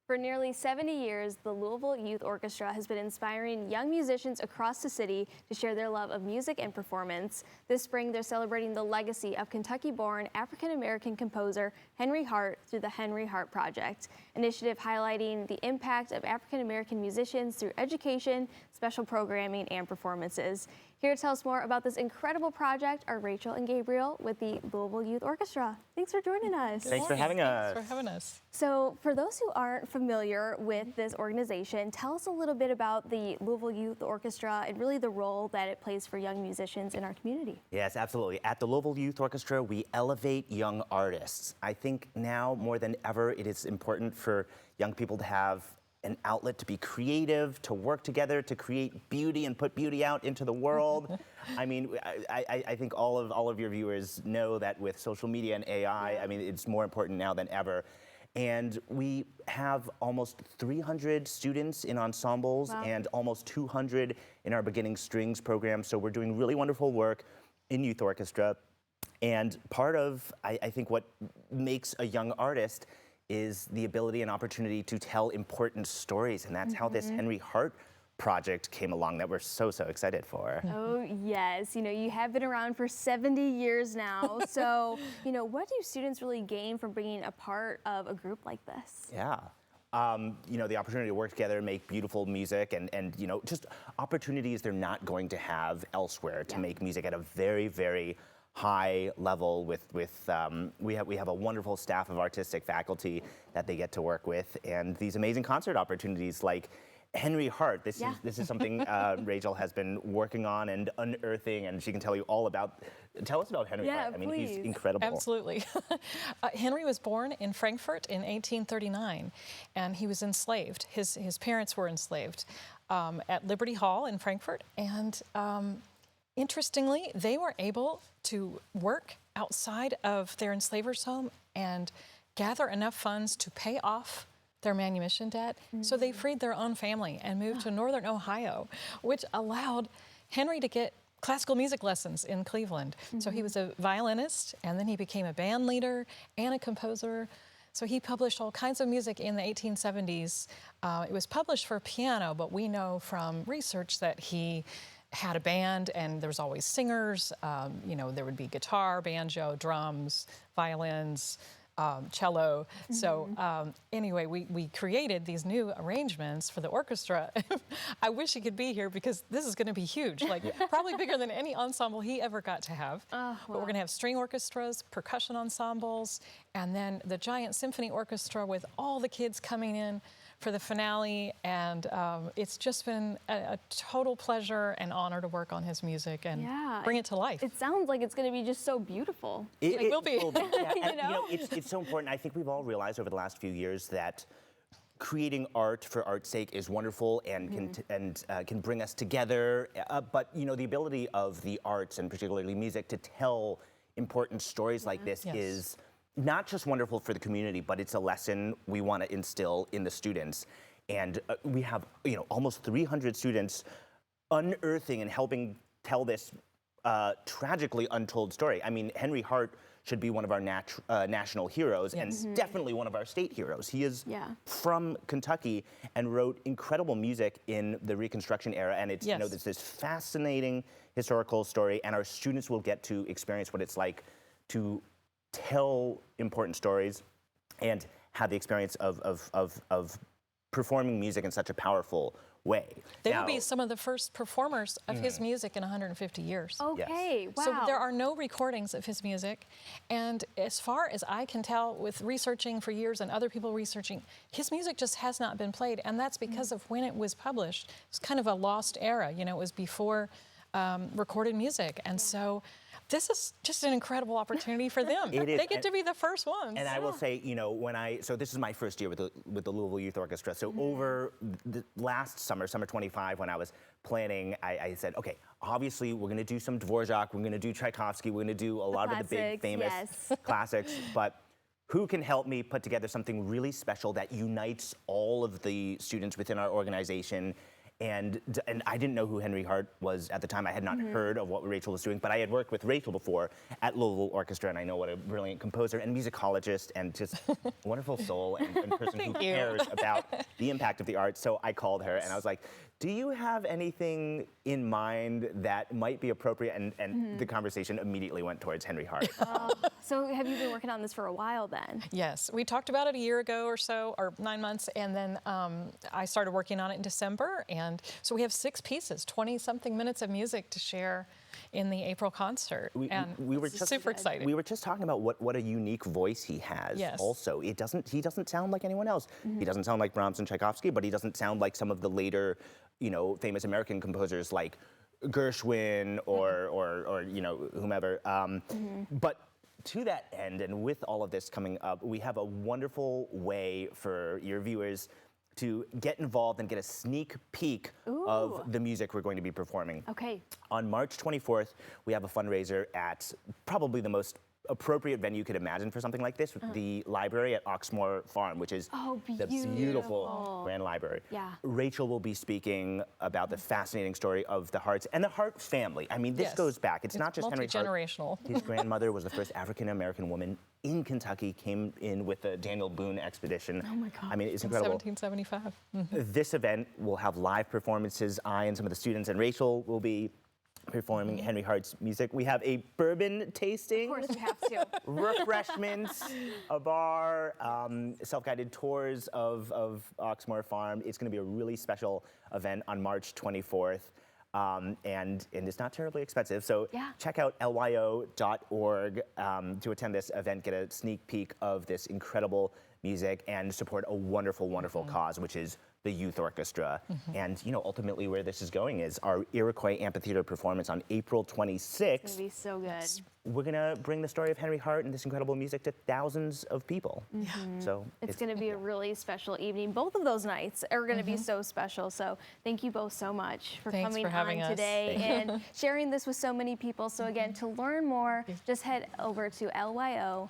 For nearly 70 years, the Louisville Youth Orchestra has been inspiring young musicians across the city to share their love of music and performance. This spring, they're celebrating the legacy of Kentucky-born African-American composer Henry Hart through the Henry Hart Project, initiative highlighting the impact of African-American musicians through education, special programming, and performances. Here to tell us more about this incredible project are Rachel and Gabriel with the Louisville Youth Orchestra. Thanks for joining us. Thanks for having us. Thanks for having us. So for those who aren't familiar with this organization, tell us a little bit about the Louisville Youth Orchestra and really the role that it plays for young musicians in our community. Yes, absolutely. At the Louisville Youth Orchestra, we elevate young artists. I think now more than ever, it is important for young people to have an outlet to be creative, to work together, to create beauty and put beauty out into the world. I mean, I think all of your viewers know that with social media and AI, I mean, it's more important now than ever. And we have almost 300 students in ensembles and almost 200 in our beginning strings program. So we're doing really wonderful work in youth orchestra. And part of, I think, what makes a young artist is the ability and opportunity to tell important stories. And that's how this Henry Hart project came along that we're so excited for. Oh, yes. You know, you have been around for 70 years now. So, you know, what do students really gain from being a part of a group like this? Yeah. You know, the opportunity to work together, make beautiful music, and you know, just opportunities they're not going to have elsewhere to make music at a very high level. We have a wonderful staff of artistic faculty that they get to work with, and these amazing concert opportunities like Henry Hart. This is something Rachel has been working on and unearthing, and she can tell you all about. Tell us about Henry Hart. I mean, he's incredible. Absolutely. Henry was born in Frankfurt in 1839, and he was enslaved. His parents were enslaved at Liberty Hall in Frankfurt, and interestingly, they were able to work outside of their enslaver's home and gather enough funds to pay off their manumission debt. So they freed their own family and moved to northern Ohio, which allowed Henry to get classical music lessons in Cleveland. So he was a violinist, and then he became a band leader and a composer. So he published all kinds of music in the 1870s. It was published for piano, but we know from research that he had a band, and there was always singers. You know, there would be guitar, banjo, drums, violins, cello. So anyway, we created these new arrangements for the orchestra. I wish he could be here because this is going to be huge, like probably bigger than any ensemble he ever got to have. But we're going to have string orchestras, percussion ensembles, and then the giant symphony orchestra with all the kids coming in for the finale, and it's just been a total pleasure and honor to work on his music and bring it to life. It sounds like it's going to be just so beautiful. It will be. Yeah, and, you know, it's so important. I think we've all realized over the last few years that creating art for art's sake is wonderful and can bring us together. But you know, the ability of the arts and particularly music to tell important stories like this is not just wonderful for the community, but it's a lesson we want to instill in the students. And we have, you know, almost 300 students unearthing and helping tell this tragically untold story. I mean, Henry Hart should be one of our national heroes and definitely one of our state heroes. He is from Kentucky and wrote incredible music in the Reconstruction era, and it's you know, there's this fascinating historical story, and our students will get to experience what it's like to tell important stories and have the experience of performing music in such a powerful way. They will be some of the first performers of his music in 150 years. Okay, wow. So there are no recordings of his music, and as far as I can tell with researching for years and other people researching, his music just has not been played, and that's because of when it was published. It's kind of a lost era, you know, it was before recorded music, and so this is just an incredible opportunity for them. They get to be the first ones. And I will say, you know, so this is my first year with the Louisville Youth Orchestra. So over the last summer 25, when I was planning, I said, okay, obviously we're going to do some Dvorak, we're going to do Tchaikovsky, we're going to do a lot of the big famous classics, but who can help me put together something really special that unites all of the students within our organization And I didn't know who Henry Hart was at the time. I had not heard of what Rachel was doing, but I had worked with Rachel before at Louisville Orchestra, and I know what a brilliant composer and musicologist and just wonderful soul and person who cares about the impact of the arts. So I called her and I was like, do you have anything in mind that might be appropriate? And the conversation immediately went towards Henry Hart. So have you been working on this for a while then? Yes, we talked about it a year ago or so, or 9 months, and then I started working on it in December, and so we have 6 pieces, 20-something minutes of music to share in the April concert, and we were it's just super exciting. We were just talking about what a unique voice he has. Yes. Also, he doesn't sound like anyone else. He doesn't sound like Brahms and Tchaikovsky, but he doesn't sound like some of the later, famous American composers like Gershwin or whomever. But to that end, and with all of this coming up, we have a wonderful way for your viewers to get involved and get a sneak peek of the music we're going to be performing. Okay. On March 24th, we have a fundraiser at probably the most appropriate venue you could imagine for something like this, the library at Oxmoor Farm, which is the beautiful Grand Library. Yeah. Rachel will be speaking about the fascinating story of the Harts and the Hart family. I mean, this goes back. It's not just Henry Hart. Multi-generational. His grandmother was the first African-American woman in Kentucky, came in with the Daniel Boone expedition. Oh my God. I mean, it's incredible. 1775. This event will have live performances. I and some of the students and Rachel will be performing Henry Hart's music. We have a bourbon tasting. Of course you have to. Refreshments, a bar, self-guided tours of Oxmoor Farm. It's going to be a really special event on March 24th. And it's not terribly expensive, so check out lyo.org to attend this event, get a sneak peek of this incredible music, and support a wonderful, wonderful cause, which is the Youth Orchestra. And ultimately where this is going is our Iroquois Amphitheater performance on April 26th. It's gonna be so good. We're gonna bring the story of Henry Hart and this incredible music to thousands of people. So It's going to be a really special evening. Both of those nights are going to be so special. So thank you both so much for Thanks coming for having on us. today and sharing this with so many people. So again, to learn more, just head over to lyo.com.